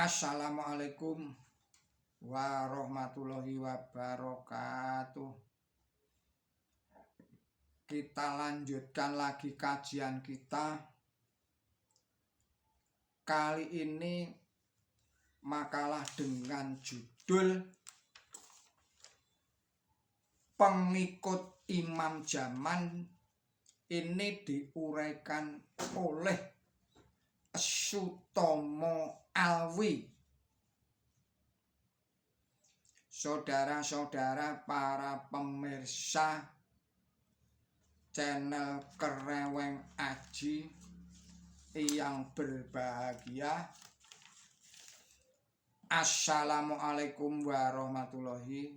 Assalamualaikum warahmatullahi wabarakatuh. Kita lanjutkan lagi kajian kita. Kali ini makalah dengan judul Pengikut Imam Zaman. Ini diuraikan oleh Sutomo Alwi. Saudara-saudara para pemirsa channel Kereweng Aji yang berbahagia, Assalamualaikum warahmatullahi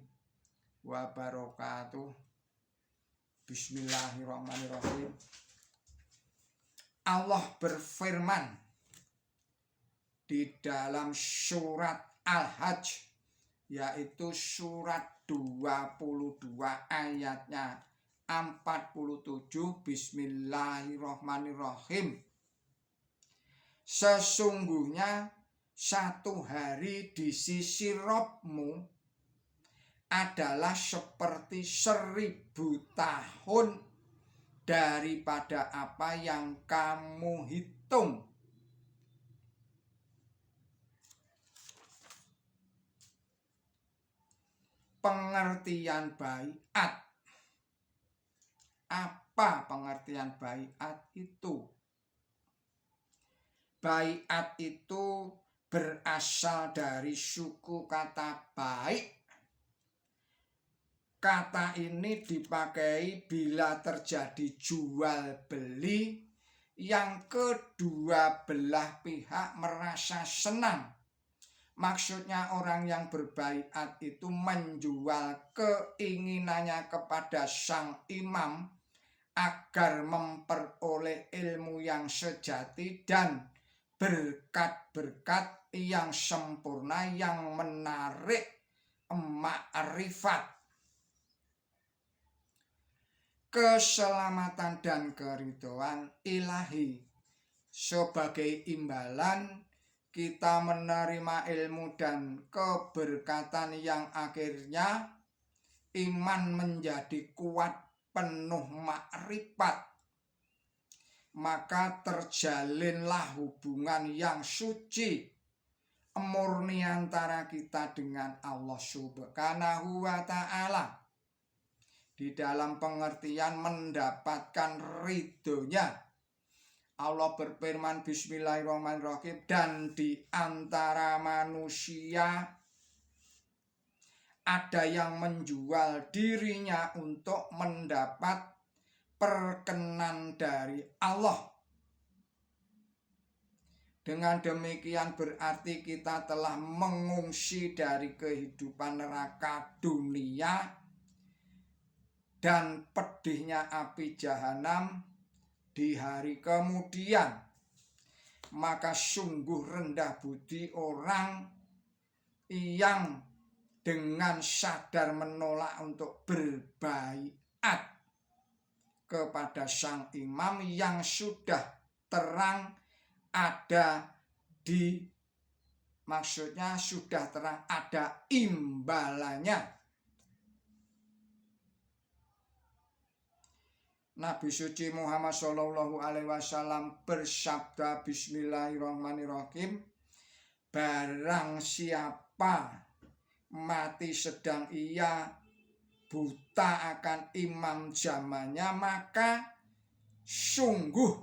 wabarakatuh. Bismillahirrahmanirrahim. Allah berfirman di dalam surat Al-Hajj, yaitu surat 22 ayatnya 47. Bismillahirrahmanirrahim. Sesungguhnya satu hari di sisi Rabbmu adalah seperti 1000 tahun daripada apa yang kamu hitung. Pengertian baiat. Apa pengertian baiat itu? Baiat itu berasal dari suku kata baik. Kata ini dipakai bila terjadi jual beli yang kedua belah pihak merasa senang. Maksudnya orang yang berbaiat itu menjual keinginannya kepada sang imam agar memperoleh ilmu yang sejati dan berkat-berkat yang sempurna yang menarik ma'rifat, keselamatan dan keridhaan ilahi. Sebagai imbalan kita menerima ilmu dan keberkatan yang akhirnya iman menjadi kuat penuh makrifat. Maka terjalinlah hubungan yang suci murni antara kita dengan Allah Subhanahu wa Ta'ala, di dalam pengertian mendapatkan ridhonya. Allah berfirman, Bismillahirrahmanirrahim, dan di antara manusia ada yang menjual dirinya untuk mendapat perkenan dari Allah. Dengan demikian berarti kita telah mengungsi dari kehidupan neraka dunia dan pedihnya api jahanam di hari kemudian. Maka sungguh rendah budi orang yang dengan sadar menolak untuk berbaiat kepada sang imam yang sudah terang ada di, maksudnya sudah terang ada imbalannya. Nabi suci Muhammad Shallallahu Alaihi Wasallam bersabda, Bismillahirrahmanirrahim, barang siapa mati sedang ia buta akan imam zamannya, maka sungguh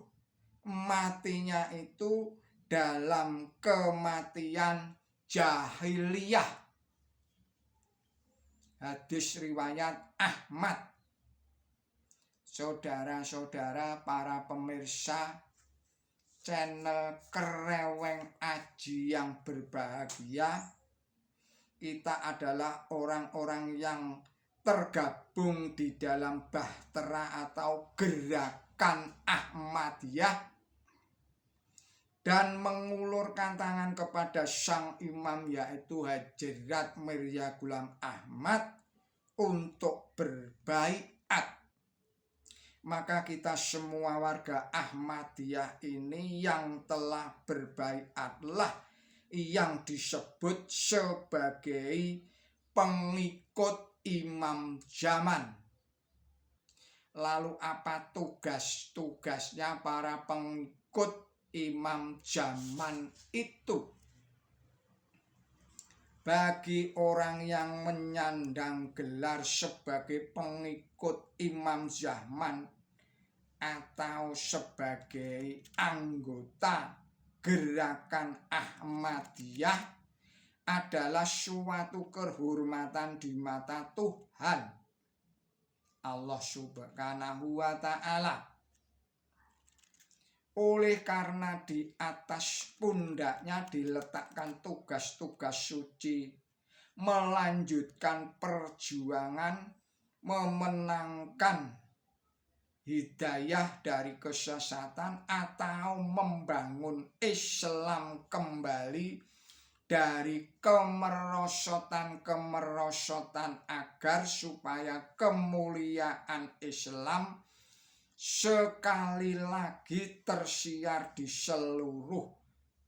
matinya itu dalam kematian jahiliyah. Hadis riwayat Ahmad. Saudara-saudara para pemirsa channel Kereweng Aji yang berbahagia, kita adalah orang-orang yang tergabung di dalam bahtera atau gerakan Ahmadiyah dan mengulurkan tangan kepada sang imam, yaitu Hadjrat Mirza Ghulam Ahmad, untuk berbaiat. Maka kita semua warga Ahmadiyah ini yang telah berbaiatlah yang disebut sebagai pengikut Imam zaman. Lalu apa tugas-tugasnya para pengikut Imam zaman itu? Bagi orang yang menyandang gelar sebagai pengikut Imam zaman atau sebagai anggota gerakan Ahmadiyah adalah suatu kehormatan di mata Tuhan Allah Subhanahu wa Ta'ala. Oleh karena di atas pundaknya diletakkan tugas-tugas suci, melanjutkan perjuangan, memenangkan hidayah dari kesesatan atau membangun Islam kembali dari kemerosotan agar supaya kemuliaan Islam sekali lagi tersiar di seluruh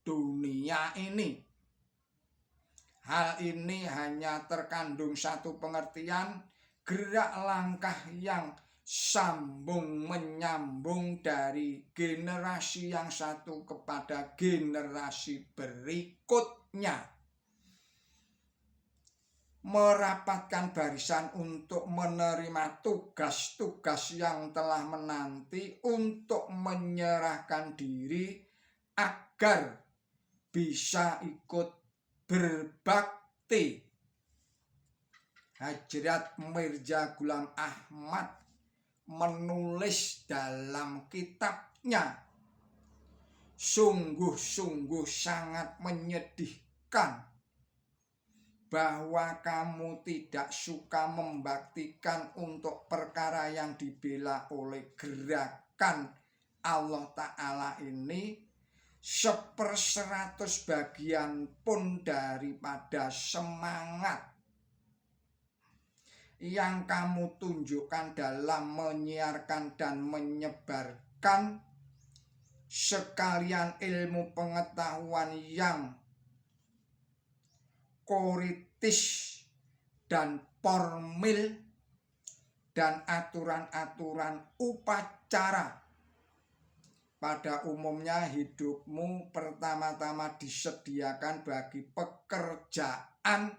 dunia ini. Hal ini hanya terkandung satu pengertian, gerak langkah yang sambung menyambung dari generasi yang satu kepada generasi berikutnya. Merapatkan barisan untuk menerima tugas-tugas yang telah menanti, untuk menyerahkan diri agar bisa ikut berbakti. Hadjrat Mirza Ghulam Ahmad menulis dalam kitabnya, sungguh-sungguh sangat menyedihkan bahwa kamu tidak suka membaktikan untuk perkara yang dibela oleh gerakan Allah Ta'ala ini 1/100 bagian pun daripada semangat yang kamu tunjukkan dalam menyiarkan dan menyebarkan sekalian ilmu pengetahuan yang koritis dan formil dan aturan-aturan upacara. Pada umumnya hidupmu pertama-tama disediakan bagi pekerjaan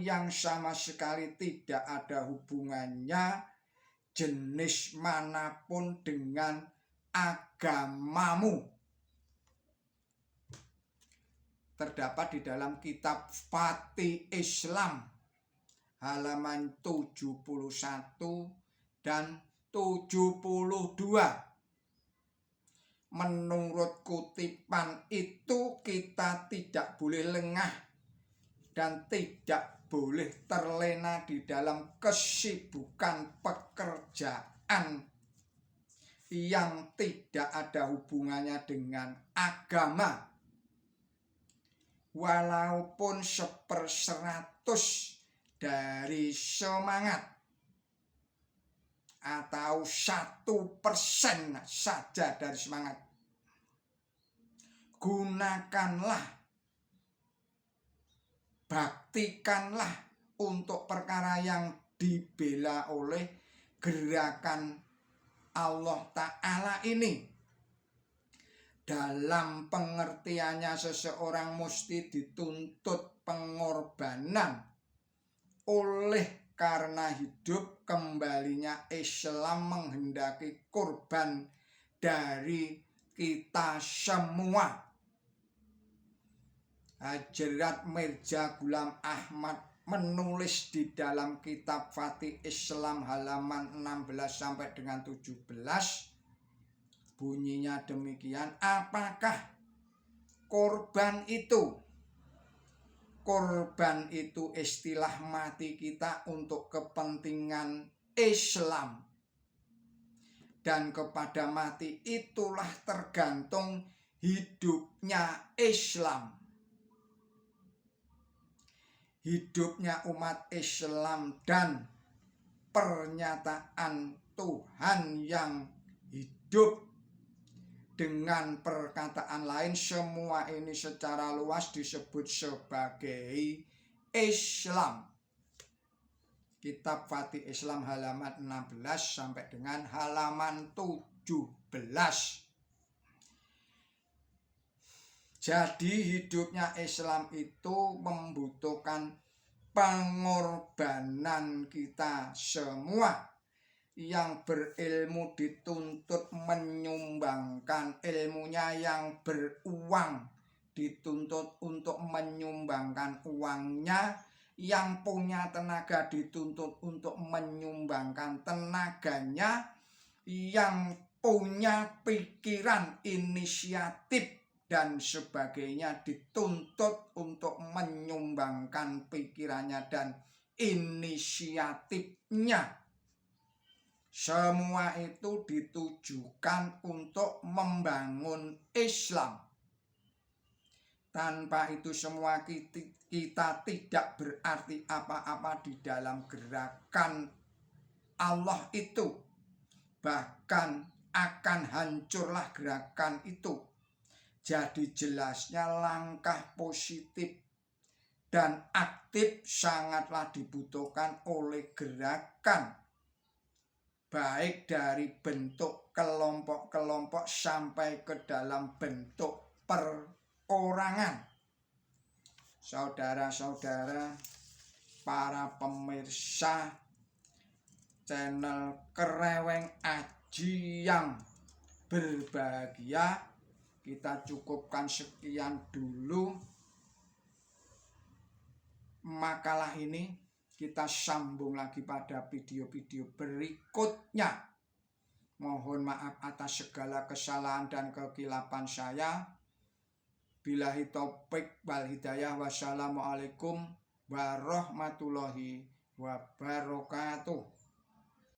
yang sama sekali tidak ada hubungannya jenis manapun dengan agamamu. Terdapat di dalam kitab Fatih Islam halaman 71 dan 72. Menurut kutipan itu kita tidak boleh lengah dan tidak boleh terlena di dalam kesibukan pekerjaan yang tidak ada hubungannya dengan agama. Walaupun 1/100 dari semangat atau 1% saja dari semangat, gunakanlah, baktikanlah untuk perkara yang dibela oleh gerakan Allah Ta'ala ini. Dalam pengertiannya seseorang mesti dituntut pengorbanan oleh karena hidup kembalinya Islam menghendaki korban dari kita semua. Hadjrat Mirza Ghulam Ahmad menulis di dalam kitab Fatih Islam halaman 16 sampai dengan 17. Bunyinya demikian, apakah korban itu? Korban itu istilah mati kita untuk kepentingan Islam. Dan kepada mati itulah tergantung hidupnya Islam. Hidupnya umat Islam dan pernyataan Tuhan yang hidup Dengan perkataan lain, semua ini secara luas disebut sebagai Islam. Kitab Fatih Islam halaman 16 sampai dengan halaman 17. Jadi hidupnya Islam itu membutuhkan pengorbanan kita semua. Yang berilmu dituntut menyumbangkan ilmunya, yang beruang dituntut untuk menyumbangkan uangnya, yang punya tenaga dituntut untuk menyumbangkan tenaganya, yang punya pikiran, inisiatif dan sebagainya dituntut untuk menyumbangkan pikirannya dan inisiatifnya. Semua itu ditujukan untuk membangun Islam. Tanpa itu semua kita tidak berarti apa-apa di dalam gerakan Allah itu. Bahkan akan hancurlah gerakan itu. Jadi jelasnya langkah positif dan aktif sangatlah dibutuhkan oleh gerakan. Baik dari bentuk kelompok-kelompok sampai ke dalam bentuk perorangan. Saudara-saudara, para pemirsa channel Kereweng Aji yang berbahagia, kita cukupkan sekian dulu makalah ini. Kita sambung lagi pada video-video berikutnya. Mohon maaf atas segala kesalahan dan kekilapan saya. Billahi taufik wal hidayah. Wassalamualaikum warahmatullahi wabarakatuh.